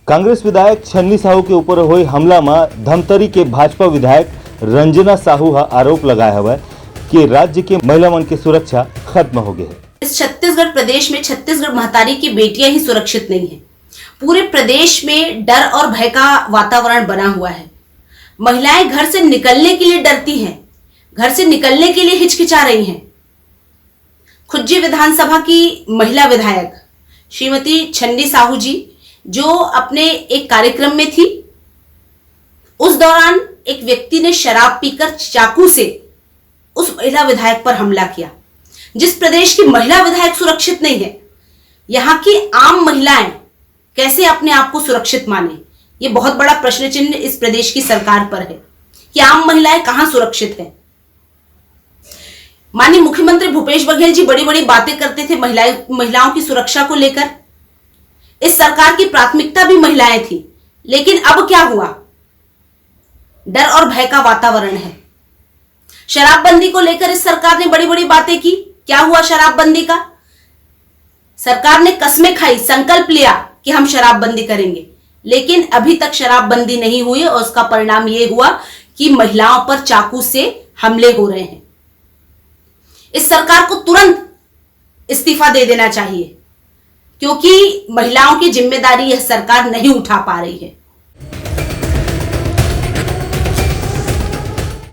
कांग्रेस विधायक छन्नी साहू के ऊपर हुए हमला में धमतरी के भाजपा विधायक रंजना साहू का आरोप लगाया हुआ है कि राज्य के महिला मन की सुरक्षा खत्म हो गई है। इस छत्तीसगढ़ प्रदेश में छत्तीसगढ़ महतारी की बेटियां ही सुरक्षित नहीं है। पूरे प्रदेश में डर और भय का वातावरण बना हुआ है। महिलाएं घर से निकलने के लिए डरती हैं, घर से निकलने के लिए हिचकिचा रही हैं। खुज्जी विधानसभा की महिला विधायक श्रीमती छन्नी साहू जी जो अपने एक कार्यक्रम में थी, उस दौरान एक व्यक्ति ने शराब पीकर चाकू से उस महिला विधायक पर हमला किया। जिस प्रदेश की महिला विधायक सुरक्षित नहीं है, यहां की आम महिलाएं कैसे अपने आप को सुरक्षित माने? ये बहुत बड़ा प्रश्न चिन्ह इस प्रदेश की सरकार पर है कि आम महिलाएं कहां सुरक्षित हैं। माननीय मुख्यमंत्री भूपेश बघेल जी बड़ी बड़ी बातें करते थे महिलाओं की सुरक्षा को लेकर। इस सरकार की प्राथमिकता भी महिलाएं थी, लेकिन अब क्या हुआ? डर और भय का वातावरण है। शराबबंदी को लेकर इस सरकार ने बड़ी बड़ी बातें की। क्या हुआ शराबबंदी का? सरकार ने कस्में खाई, संकल्प लिया कि हम शराबबंदी करेंगे, लेकिन अभी तक शराबबंदी नहीं हुई और उसका परिणाम यह हुआ कि महिलाओं पर चाकू से हमले हो रहे हैं। इस सरकार को तुरंत इस्तीफा दे देना चाहिए, क्योंकि महिलाओं की जिम्मेदारी यह सरकार नहीं उठा पा रही है।